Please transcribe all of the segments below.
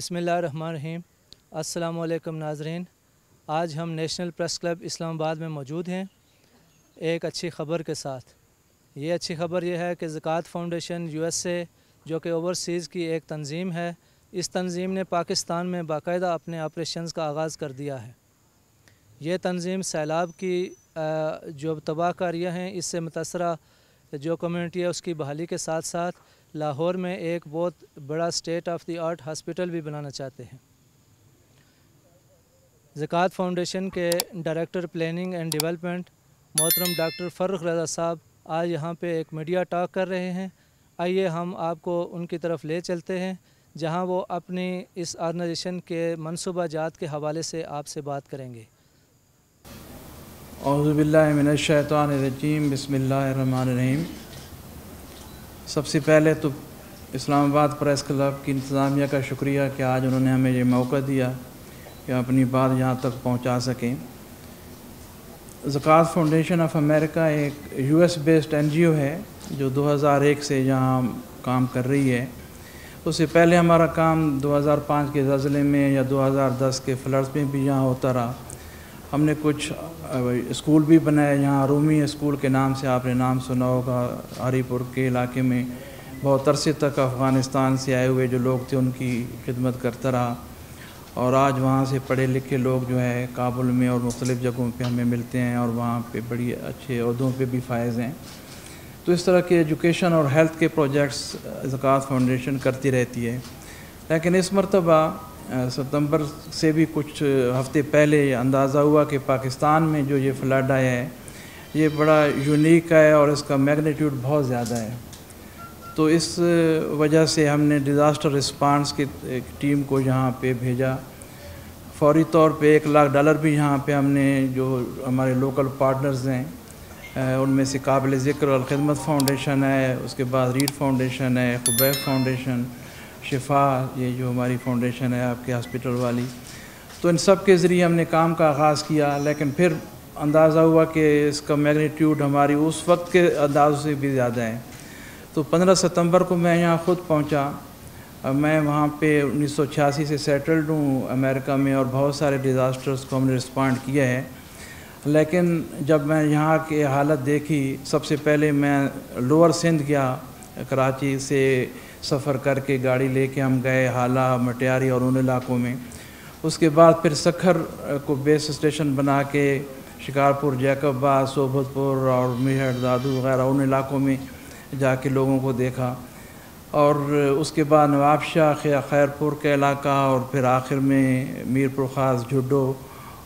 बिस्मिल्लाहिर्रहमानिर्रहीम। अस्सलामुअलैकुम नाज़रीन, आज हम नेशनल प्रेस क्लब इस्लामाबाद में मौजूद हैं एक अच्छी ख़बर के साथ। ये अच्छी ख़बर यह है कि ज़कात फ़ाउंडेशन USA, जो कि ओवरसीज़ की एक तंज़ीम है, इस तंज़ीम ने पाकिस्तान में बाकायदा अपने ऑपरेशंस का आगाज़ कर दिया है। ये तंज़ीम सैलाब की जो तबाहकारियाँ हैं इससे मुतासरा जो कम्यूनिटी है उसकी बहाली के साथ साथ लाहौर में एक बहुत बड़ा state of the art hospital भी बनाना चाहते हैं। ज़कात फ़ाउंडेशन के डायरेक्टर प्लानिंग एंड डेवलपमेंट मोहतरम डॉक्टर फ़र्रुख रज़ा साहब आज यहाँ पे एक मीडिया टॉक कर रहे हैं। आइए हम आपको उनकी तरफ ले चलते हैं जहाँ वो अपनी इस ऑर्गेनाइजेशन के मनसूबा जात के हवाले से आपसे बात करेंगे। औज़ु बिल्लाहि मिनश शैतानिर रजीम, बिस्मिल्लाहिर्रहमानिर्रहीम। सबसे पहले तो इस्लामाबाद प्रेस क्लब की इंतज़ामिया का शुक्रिया कि आज उन्होंने हमें ये मौका दिया कि अपनी बात यहाँ तक पहुँचा सकें। ज़कात फ़ाउंडेशन ऑफ अमेरिका एक US बेस्ड NGO है जो 2001 से यहाँ काम कर रही है। उससे पहले हमारा काम 2005 के ज़लज़ले में या 2010 के फ्लड्स में भी यहाँ होता रहा। हमने कुछ स्कूल भी बनाए यहाँ, रूमी स्कूल के नाम से आपने नाम सुना होगा। हरीपुर के इलाके में बहुत अरसे तक अफ़गानिस्तान से आए हुए जो लोग थे उनकी खिदमत करता रहा, और आज वहाँ से पढ़े लिखे लोग जो है काबुल में और मुख्तलिफ़ जगहों पे हमें मिलते हैं और वहाँ पे बड़ी अच्छे ओहदों पे भी फायज़ हैं। तो इस तरह के एजुकेशन और हेल्थ के प्रोजेक्ट्स ज़कात फ़ाउंडेशन करती रहती है। लेकिन इस मरतबा सितंबर से भी कुछ हफ़्ते पहले अंदाज़ा हुआ कि पाकिस्तान में जो ये फ्लड आया है ये बड़ा यूनिक है और इसका मैग्नीट्यूड बहुत ज़्यादा है। तो इस वजह से हमने डिज़ास्टर रिस्पांस की एक टीम को यहाँ पे भेजा। फौरी तौर पे $1 लाख भी यहाँ पे हमने जो हमारे लोकल पार्टनर्स हैं उनमें से काबिल ज़िक्र अल खिदमत फाउंडेशन है, उसके बाद रीड फाउंडेशन है, खुबैब फाउंडेशन, शिफा, ये जो हमारी फाउंडेशन है आपके हॉस्पिटल वाली, तो इन सब के ज़रिए हमने काम का आगाज़ किया। लेकिन फिर अंदाज़ा हुआ कि इसका मैग्नीट्यूड हमारी उस वक्त के अंदाज़ों से भी ज़्यादा है। तो 15 सितंबर को मैं यहाँ ख़ुद पहुँचा। मैं वहाँ पे 1986 से सेटल्ड हूँ अमेरिका में और बहुत सारे डिज़ास्टर्स को हमने रिस्पॉन्ड किया है। लेकिन जब मैं यहाँ की हालत देखी, सबसे पहले मैं लोअर सिंध गया, कराची से सफ़र करके गाड़ी लेके हम गए हाला, मटियारी और उन इलाकों में। उसके बाद फिर सखर को बेस स्टेशन बना के शिकारपुर, जैकबाबाद, सोबतपुर और मेहर, दादू वगैरह उन इलाकों में जाके लोगों को देखा, और उसके बाद नवाबशाह, खैरपुर का इलाका, और फिर आखिर में मीरपुर ख़ास, झुड्डो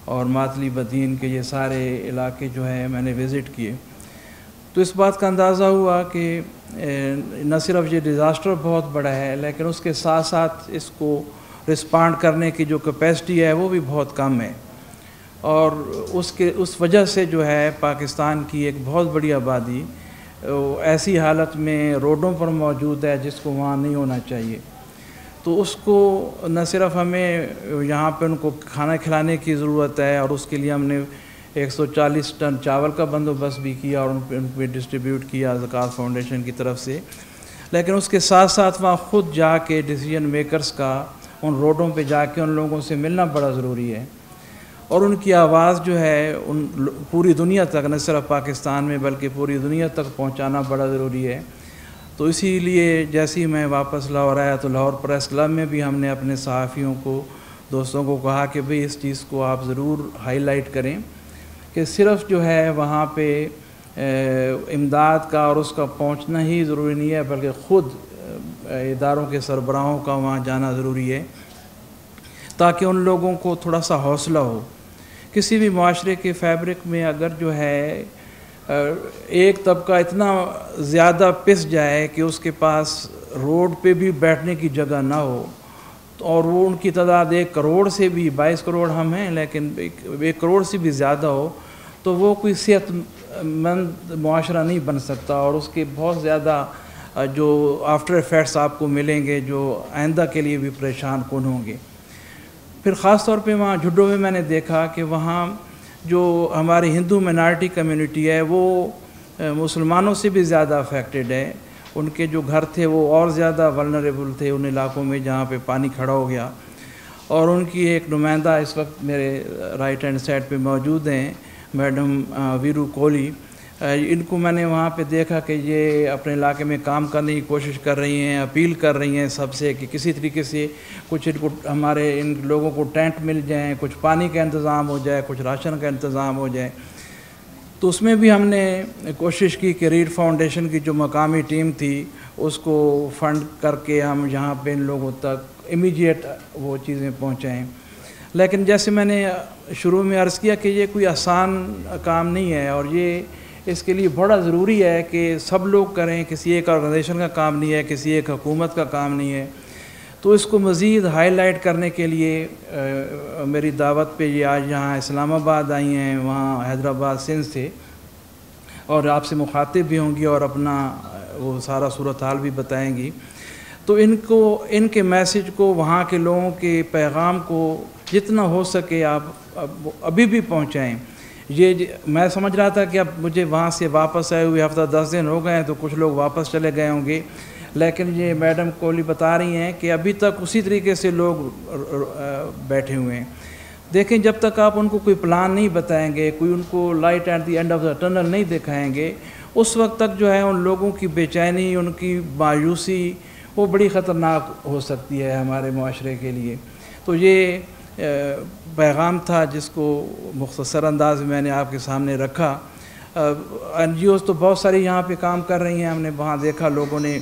और मातली बदीन के ये सारे इलाके जो है मैंने विज़िट किए। तो इस बात का अंदाज़ा हुआ कि न सिर्फ ये डिज़ास्टर बहुत बड़ा है लेकिन उसके साथ साथ इसको रिस्पॉन्ड करने की जो कैपेसिटी है वो भी बहुत कम है, और उस वजह से जो है पाकिस्तान की एक बहुत बड़ी आबादी ऐसी हालत में रोडों पर मौजूद है जिसको वहाँ नहीं होना चाहिए। तो उसको न सिर्फ हमें यहाँ पे उनको खाना खिलाने की ज़रूरत है, और उसके लिए हमने 140 टन चावल का बंदोबस्त भी किया और उन पर डिस्ट्रीब्यूट किया ज़कात फ़ाउंडेशन की तरफ से। लेकिन उसके साथ साथ वहाँ ख़ुद जाके डिसीजन मेकर्स का उन रोडों पे जाके उन लोगों से मिलना बड़ा ज़रूरी है, और उनकी आवाज़ जो है पूरी दुनिया तक, न सिर्फ पाकिस्तान में बल्कि पूरी दुनिया तक पहुँचाना बड़ा ज़रूरी है। तो इसीलिए जैसे ही मैं वापस लाहौर आया तो लाहौर प्रेस क्लब में भी हमने अपने सहाफ़ियों को, दोस्तों को कहा कि भाई इस चीज़ को आप ज़रूर हाईलाइट करें कि सिर्फ जो है वहाँ पे इमदाद का और उसका पहुँचना ही ज़रूरी नहीं है, बल्कि ख़ुद इदारों के सरबराहों का वहाँ जाना ज़रूरी है, ताकि उन लोगों को थोड़ा सा हौसला हो। किसी भी माशरे के फैब्रिक में अगर जो है एक तबका इतना ज़्यादा पिस जाए कि उसके पास रोड पे भी बैठने की जगह ना हो, और वो उनकी तादाद 1 करोड़ से भी, 22 करोड़ हम हैं लेकिन 1 करोड़ से भी ज़्यादा हो, तो वो कोई सेहतमंद मुआशरा नहीं बन सकता, और उसके बहुत ज़्यादा जो आफ्टर इफ़ेक्ट्स आपको मिलेंगे जो आइंदा के लिए भी परेशान कौन होंगे। फिर ख़ास तौर पे वहाँ झुड्डो में मैंने देखा कि वहाँ जो हमारी हिंदू माइनॉरिटी कम्युनिटी है वो मुसलमानों से भी ज़्यादा अफेक्टेड है। उनके जो घर थे वो और ज़्यादा वल्नरेबल थे उन इलाकों में जहाँ पे पानी खड़ा हो गया। और उनकी एक नुमाइंदा इस वक्त मेरे राइट हैंड साइड पे मौजूद हैं, मैडम वीरू कोहली। इनको मैंने वहाँ पे देखा कि ये अपने इलाके में काम करने की कोशिश कर रही हैं, अपील कर रही हैं सबसे कि किसी तरीके से कुछ इनको हमारे इन लोगों को टेंट मिल जाए, कुछ पानी का इंतज़ाम हो जाए, कुछ राशन का इंतज़ाम हो जाए। तो उसमें भी हमने कोशिश की कि रीड फाउंडेशन की जो मकामी टीम थी उसको फ़ंड करके हम यहाँ पे इन लोगों तक इमीडिएट वो चीज़ें पहुँचाएँ। लेकिन जैसे मैंने शुरू में अर्ज़ किया कि ये कोई आसान काम नहीं है और ये इसके लिए बड़ा ज़रूरी है कि सब लोग करें, किसी एक ऑर्गेनाइजेशन का काम नहीं है, किसी एक हुकूमत का काम नहीं है। तो इसको मज़ीद हाईलाइट करने के लिए मेरी दावत पे ये आज यहाँ इस्लामाबाद आई हैं, वहाँ हैदराबाद सिंध से, और आपसे मुखातिब भी होंगी और अपना वो सारा सूरत हाल भी बताएंगी। तो इनको इनके मैसेज को, वहाँ के लोगों के पैगाम को जितना हो सके आप अभी भी पहुँचाएँ। ये मैं समझ रहा था कि अब मुझे वहाँ से वापस आए हुए हफ्ता 10 दिन हो गए हैं तो कुछ लोग वापस चले गए होंगे, लेकिन ये मैडम कोहली बता रही हैं कि अभी तक उसी तरीके से लोग बैठे हुए हैं। देखें, जब तक आप उनको कोई प्लान नहीं बताएंगे, कोई उनको light at the end of the tunnel नहीं दिखाएंगे, उस वक्त तक जो है उन लोगों की बेचैनी, उनकी मायूसी वो बड़ी ख़तरनाक हो सकती है हमारे माशरे के लिए। तो ये पैगाम था जिसको मुख्तसर अंदाज में मैंने आपके सामने रखा। NGOs तो बहुत सारी यहाँ पे काम कर रही हैं। हमने वहाँ देखा लोगों ने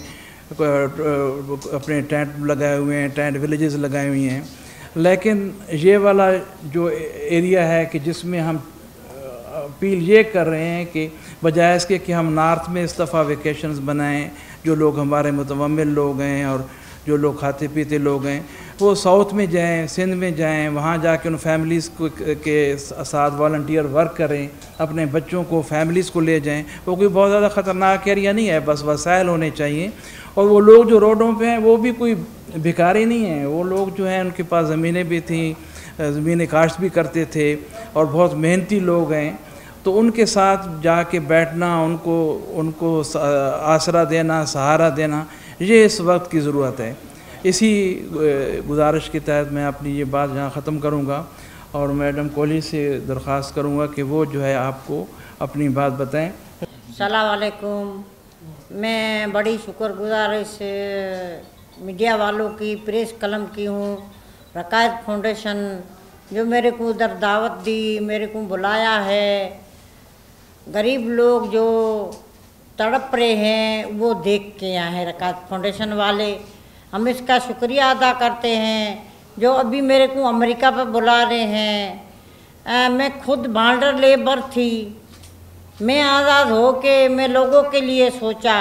अपने टेंट लगाए हुए हैं, टेंट विलेजेस लगाए हुए हैं, लेकिन ये वाला जो एरिया है कि जिसमें हम अपील ये कर रहे हैं कि बजाय इसके कि हम नॉर्थ में इस दफ़ा वेकेशंस बनाएं, जो लोग हमारे मुतवम्मिल लोग हैं और जो लोग खाते पीते लोग हैं वो साउथ में जाएं, सिंध में जाएं, वहाँ जाके उन फैमिलीज़ को के साथ वॉलंटियर वर्क करें, अपने बच्चों को, फैमिलीज़ को ले जाएं। वो कोई बहुत ज़्यादा ख़तरनाक एरिया नहीं है, बस वसाइल होने चाहिए। और वो लोग जो रोडों पे हैं वो भी कोई भिखारी नहीं हैं, वो लोग जो हैं उनके पास ज़मीनें भी थीं, ज़मीनें काश्त भी करते थे और बहुत मेहनती लोग हैं। तो उनके साथ जाके बैठना, उनको आसरा देना, सहारा देना, ये इस वक्त की ज़रूरत है। इसी गुजारिश के तहत मैं अपनी ये बात यहाँ ख़त्म करूँगा और मैडम कोहली से दरख्वास्त करूँगा कि वो जो है आपको अपनी बात बताएं। अस्सलाम वालेकुम। मैं बड़ी शुक्रगुजार इस मीडिया वालों की, प्रेस कलम की हूँ, रकायत फाउंडेशन जो मेरे को उधर दावत दी, मेरे को बुलाया है। गरीब लोग जो तड़प रहे हैं वो देख के आए हैं रकायत फाउंडेशन वाले, हम इसका शुक्रिया अदा करते हैं। जो अभी मेरे को अमेरिका पर बुला रहे हैं, मैं खुद बांडर लेबर थी, मैं आज़ाद हो के मैं लोगों के लिए सोचा,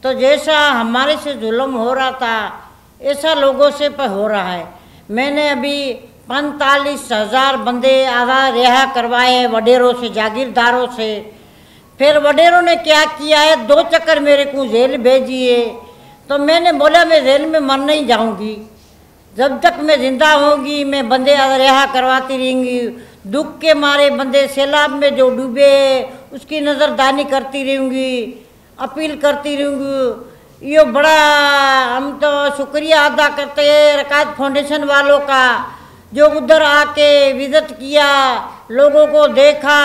तो जैसा हमारे से जुल्म हो रहा था ऐसा लोगों से पर हो रहा है। मैंने अभी 45,000 बंदे आज़ाद रिहा करवाए वडेरों से, जागीरदारों से। फिर वडेरों ने क्या किया है, 2 चक्कर मेरे को जेल भेजिए। तो मैंने बोला मैं जेल में मर नहीं जाऊंगी, जब तक मैं ज़िंदा होंगी मैं बंदे रिहा करवाती रहेंगी। दुख के मारे बंदे सैलाब में जो डूबे उसकी नज़रदानी करती रहूँगी, अपील करती रहूँगी। ये बड़ा हम तो शुक्रिया अदा करते हैं रकायत फाउंडेशन वालों का, जो उधर आके विज़िट किया, लोगों को देखा।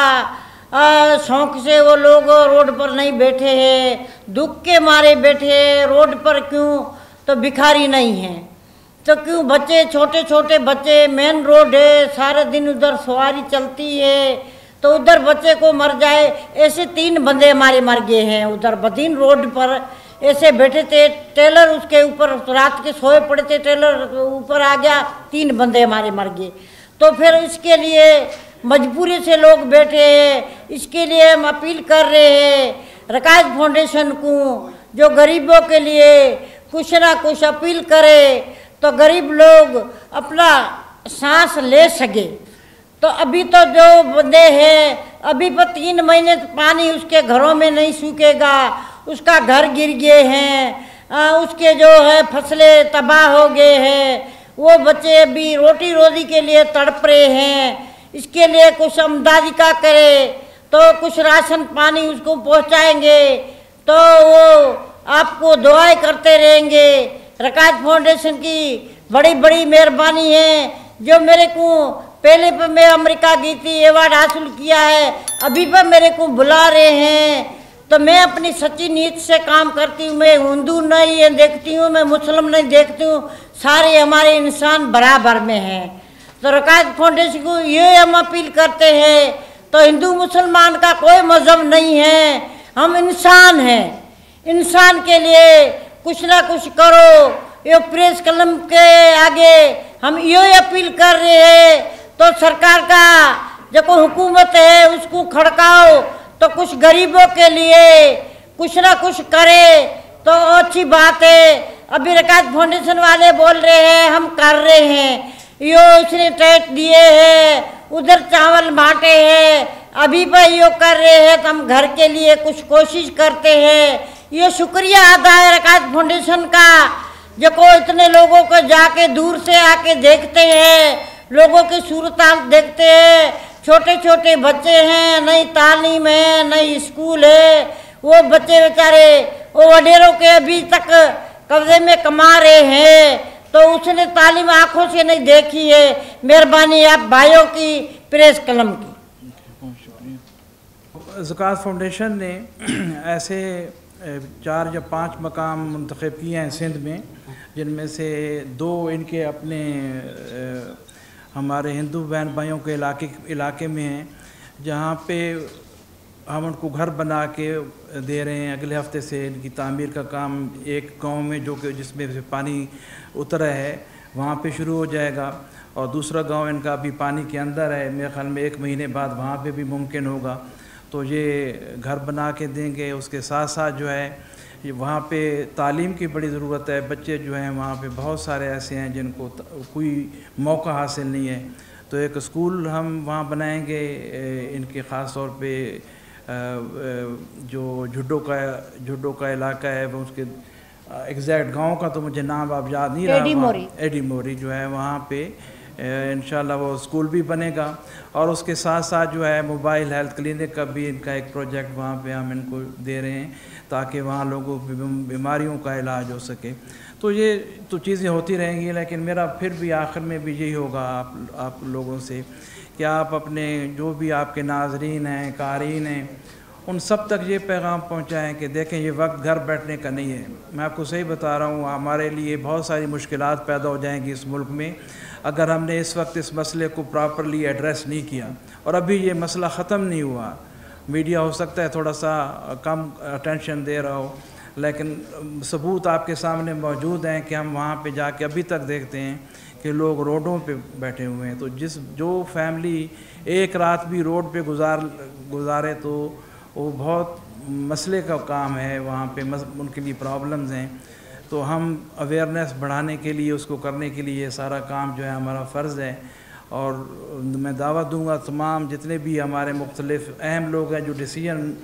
शौक़ से वो लोग रोड पर नहीं बैठे हैं, दुख के मारे बैठे हैं रोड पर। क्यों? तो भिखारी नहीं हैं, तो क्यों? बच्चे, छोटे छोटे बच्चे, मेन रोड है, सारे दिन उधर सवारी चलती है, तो उधर बच्चे को मर जाए। ऐसे 3 बंदे हमारे मर गए हैं उधर बदीन रोड पर, ऐसे बैठे थे। टेलर उसके ऊपर रात के सोए पड़े थे, टेलर ऊपर आ गया, 3 बंदे हमारे मर गए। तो फिर इसके लिए मजबूरी से लोग बैठे हैं। इसके लिए हम अपील कर रहे हैं रकायत फाउंडेशन को, जो गरीबों के लिए कुछ ना कुछ अपील करे तो गरीब लोग अपना सांस ले सके। तो अभी तो जो बंदे हैं, अभी पर 3 महीने पानी उसके घरों में नहीं सूखेगा, उसका घर गिर गए हैं, उसके जो है फसलें तबाह हो गए हैं, वो बच्चे अभी रोटी रोजी के लिए तड़प रहे हैं। इसके लिए कुछ आमदनी का करे तो कुछ राशन पानी उसको पहुंचाएंगे, तो वो आपको दुआएं करते रहेंगे। रकायत फाउंडेशन की बड़ी बड़ी मेहरबानी है जो मेरे को पहले पर मैं अमेरिका गई थी, अवार्ड हासिल किया है, अभी पर मेरे को बुला रहे हैं। तो मैं अपनी सच्ची नीयत से काम करती हूँ। मैं हिंदू नहीं देखती हूँ, मैं मुस्लिम नहीं देखती हूँ, सारे हमारे इंसान बराबर में हैं। तो रकायत फाउंडेशन को ये हम अपील करते हैं, तो हिंदू मुसलमान का कोई मजहब नहीं है, हम इंसान हैं। इंसान के लिए कुछ ना कुछ करो। ये प्रेस कलम के आगे हम ये अपील कर रहे हैं, तो सरकार का जो हुकूमत है उसको खड़काओ, तो कुछ गरीबों के लिए कुछ ना कुछ करे तो अच्छी बात है। अभी रकायत फाउंडेशन वाले बोल रहे हैं हम कर रहे हैं, यो उसने टैक्स दिए हैं, उधर चावल बांटे हैं, अभी पर यो कर रहे हैं, तो हम घर के लिए कुछ कोशिश करते हैं। ये शुक्रिया अदा है रकायत फाउंडेशन का, जो को इतने लोगों को जाके दूर से आके देखते हैं, लोगों की सूरत देखते हैं। छोटे छोटे बच्चे हैं, नई तालीम है, नई स्कूल है, वो बच्चे बेचारे वो वडेरों के अभी तक कब्जे में कमा रहे हैं, तो उसने तालीम आंखों से नहीं देखी है। मेहरबानी आप भाइयों की, प्रेस कलम की। ज़कात फाउंडेशन ने ऐसे 4 या 5 मकाम मुंतखब किए हैं सिंध में, जिनमें से 2 इनके अपने हमारे हिंदू बहन भाइयों के इलाके में हैं, जहाँ पे हम उनको घर बना के दे रहे हैं। अगले हफ्ते से इनकी तामीर का काम एक गांव में जो कि जिसमें से पानी उतरा है वहाँ पे शुरू हो जाएगा, और दूसरा गांव इनका अभी पानी के अंदर है। मेरे ख्याल में 1 महीने बाद वहाँ पे भी मुमकिन होगा, तो ये घर बना के देंगे। उसके साथ साथ जो है ये वहाँ पे तालीम की बड़ी ज़रूरत है। बच्चे जो हैं वहाँ पे बहुत सारे ऐसे हैं जिनको कोई मौका हासिल नहीं है, तो एक स्कूल हम वहाँ बनाएंगे इनके ख़ास तौर पे। जो झुड्डो का इलाका है, वो उसके एग्जैक्ट गांव का तो मुझे नाम अब याद नहीं रहा, एडी मोरी जो है वहाँ पे इंशाल्लाह वो स्कूल भी बनेगा। और उसके साथ साथ जो है मोबाइल हेल्थ क्लिनिक का भी इनका एक प्रोजेक्ट वहाँ पे हम इनको दे रहे हैं, ताकि वहाँ लोगों की बीमारियों का इलाज हो सके। तो ये तो चीज़ें होती रहेंगी, लेकिन मेरा फिर भी आखिर में भी यही होगा आप लोगों से कि आप अपने जो भी आपके नाजरीन हैं, क़ारीन हैं, उन सब तक ये पैगाम पहुँचाएँ कि देखें ये वक्त घर बैठने का नहीं है। मैं आपको सही बता रहा हूँ, हमारे लिए बहुत सारी मुश्किलात पैदा हो जाएंगी इस मुल्क में अगर हमने इस वक्त इस मसले को प्रॉपरली एड्रेस नहीं किया। और अभी ये मसला ख़त्म नहीं हुआ। मीडिया हो सकता है थोड़ा सा कम अटेंशन दे रहा हो, लेकिन सबूत आपके सामने मौजूद हैं कि हम वहाँ पे जाके अभी तक देखते हैं कि लोग रोडों पे बैठे हुए हैं। तो जो फैमिली एक रात भी रोड पे गुजारे तो वो बहुत मसले का काम है, वहाँ पे उनके लिए प्रॉब्लम्स हैं। तो हम अवेयरनेस बढ़ाने के लिए, उसको करने के लिए ये सारा काम जो है हमारा फ़र्ज़ है। और मैं दावा दूंगा तमाम जितने भी हमारे मुख्तलिफ़ अहम लोग हैं, जो डिसीजन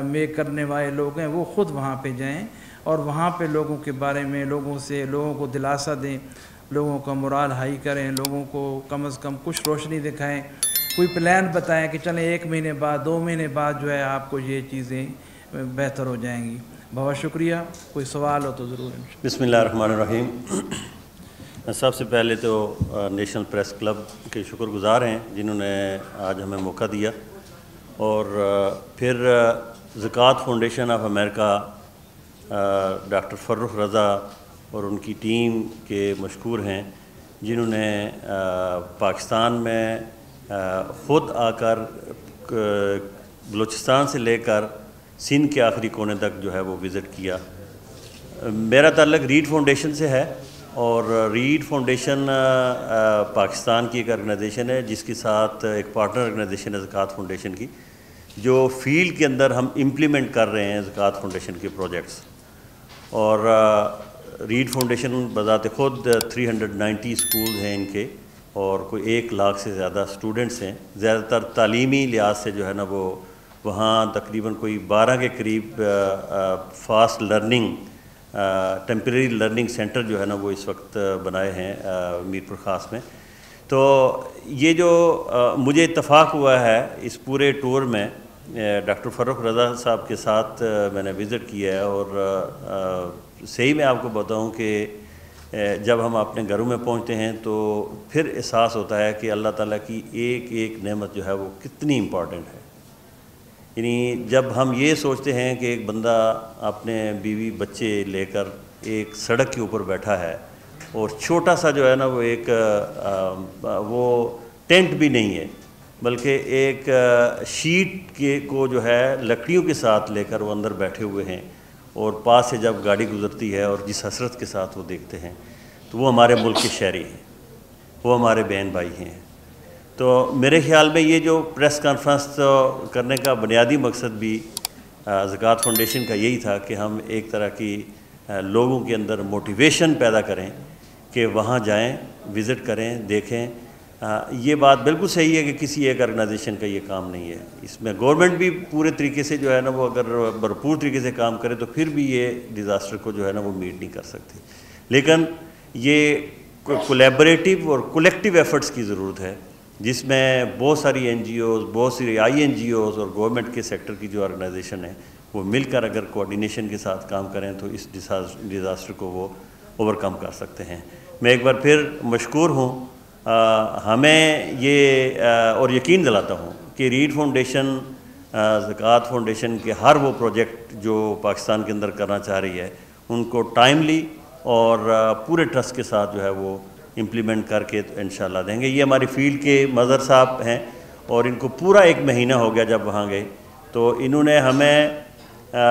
मेक करने वाले लोग हैं, वो ख़ुद वहाँ पे जाएं और वहाँ पे लोगों के बारे में लोगों को दिलासा दें, लोगों का मोराल हाई करें, लोगों को कम से कम कुछ रोशनी दिखाएं, कोई प्लान बताएं कि चलें 1 महीने बाद 2 महीने बाद जो है आपको ये चीज़ें बेहतर हो जाएंगी। बहुत शुक्रिया। कोई सवाल हो तो ज़रूर। बिस्मिल्लाहिर्रहमानिर्रहीम। सबसे पहले तो नेशनल प्रेस क्लब के शुक्रगुज़ार हैं जिन्होंने आज हमें मौका दिया, और फिर ज़कात foundation of America, doctor Farrukh रज़ा और उनकी टीम के मशकूर हैं जिन्होंने पाकिस्तान में ख़ुद आकर बलूचिस्तान से लेकर सिंध के आखिरी कोने तक जो है वो विज़िट किया। मेरा ताल्लुक़ रीड फाउंडेशन से है, और रीड फाउंडेशन पाकिस्तान की एक ऑर्गेनाइजेशन है जिसके साथ एक पार्टनर ऑर्गेनाइजेशन है ज़कात फाउंडेशन की, जो फील्ड के अंदर हम इम्प्लीमेंट कर रहे हैं ज़कात फाउंडेशन के प्रोजेक्ट्स। और रीड फाउंडेशन बज़ात ख़ुद 390 स्कूल हैं इनके, और कोई 1 लाख से ज़्यादा स्टूडेंट्स हैं। ज़्यादातर तालीमी लिहाज से जो है ना वो वहाँ तकरीबन कोई 12 के करीब fast learning temporary learning centre जो है ना वो इस वक्त बनाए हैं मीरपुर ख़ास में। तो ये जो मुझे इत्तफ़ाक़ हुआ है इस पूरे टूर में, डॉक्टर फ़र्रुख रज़ा साहब के साथ मैंने विज़िट किया है, और सही में आपको बताऊं कि जब हम अपने घरों में पहुंचते हैं तो फिर एहसास होता है कि अल्लाह ताला की एक एक नेमत जो है वो कितनी इम्पॉर्टेंट है। यानी जब हम ये सोचते हैं कि एक बंदा अपने बीवी बच्चे लेकर एक सड़क के ऊपर बैठा है और छोटा सा जो है ना वो एक वो टेंट भी नहीं है बल्कि एक शीट के को जो है लकड़ियों के साथ लेकर वो अंदर बैठे हुए हैं और पास से जब गाड़ी गुजरती है और जिस हसरत के साथ वो देखते हैं तो वो हमारे मुल्क के शहरी हैं, वो हमारे बहन भाई हैं। तो मेरे ख्याल में ये जो प्रेस कॉन्फ्रेंस करने का बुनियादी मकसद भी ज़कात फाउंडेशन का यही था कि हम एक तरह की लोगों के अंदर मोटिवेशन पैदा करें कि वहाँ जाएं, विज़िट करें, देखें। ये बात बिल्कुल सही है कि किसी एक ऑर्गेनाइजेशन का ये काम नहीं है। इसमें गवर्नमेंट भी पूरे तरीके से जो है ना वो अगर भरपूर तरीके से काम करे तो फिर भी ये डिज़ास्टर को जो है ना वो मीट नहीं कर सकती। लेकिन ये कोलैबोरेटिव और कलेक्टिव एफर्ट्स की ज़रूरत है जिसमें बहुत सारी NGOs, बहुत सारी INGOs और गवर्नमेंट के सेक्टर की जो ऑर्गेनाइजेशन है वो मिलकर अगर कोऑर्डिनेशन के साथ काम करें तो इस डिज़ास्टर को वो ओवरकम कर सकते हैं। मैं एक बार फिर मशकूर हूँ। हमें ये और यकीन दिलाता हूँ कि रीड फाउंडेशन, ज़कात फाउंडेशन के हर वो प्रोजेक्ट जो पाकिस्तान के अंदर करना चाह रही है उनको टाइमली और पूरे ट्रस्ट के साथ जो है वो इम्प्लीमेंट करके तो इंशाल्लाह देंगे। ये हमारी फील्ड के मज़र साहब हैं और इनको पूरा 1 महीना हो गया जब वहाँ गए तो इन्होंने हमें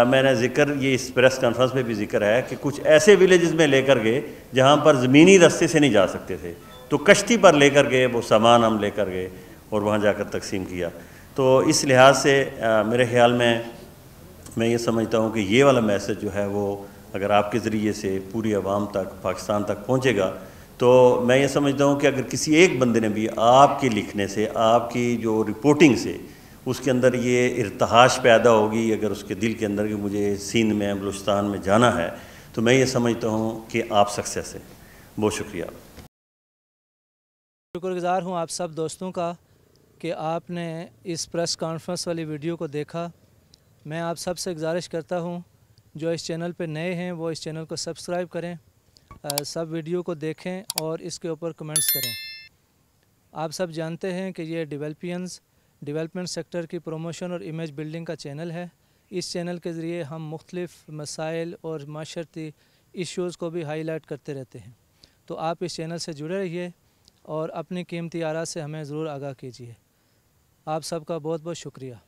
मैंने ज़िक्र ये इस प्रेस कॉन्फ्रेंस में भी ज़िक्र है कि कुछ ऐसे विलेजेस में लेकर गए जहाँ पर ज़मीनी रास्ते से नहीं जा सकते थे तो कश्ती पर लेकर गए, वो सामान हम लेकर गए और वहाँ जाकर तकसीम किया। तो इस लिहाज से मेरे ख़्याल में मैं ये समझता हूँ कि ये वाला मैसेज जो है वो अगर आपके ज़रिए से पूरी आवाम तक, पाकिस्तान तक पहुँचेगा तो मैं ये समझता हूँ कि अगर किसी एक बंदे ने भी आपके लिखने से, आपकी जो रिपोर्टिंग से उसके अंदर ये इर्तहाश पैदा होगी, अगर उसके दिल के अंदर कि मुझे सिंध में, बलूचिस्तान में जाना है, तो मैं ये समझता हूँ कि आप सक्सेस हैं। बहुत शुक्रिया। शुक्रगुज़ार हूँ आप सब दोस्तों का कि आपने इस प्रेस कॉन्फ्रेंस वाली वीडियो को देखा। मैं आप सब से गुजारिश करता हूँ जो इस चैनल पे नए हैं वो इस चैनल को सब्सक्राइब करें, सब वीडियो को देखें और इसके ऊपर कमेंट्स करें। आप सब जानते हैं कि ये डेवलपमेंट सेक्टर की प्रमोशन और इमेज बिल्डिंग का चैनल है। इस चैनल के ज़रिए हम मुख्तलिफ़ मसाइल और माशरती इश्यूज़ को भी हाईलाइट करते रहते हैं। तो आप इस चैनल से जुड़े रहिए और अपनी कीमती आरा से हमें ज़रूर आगाह कीजिए। आप सबका बहुत बहुत शुक्रिया।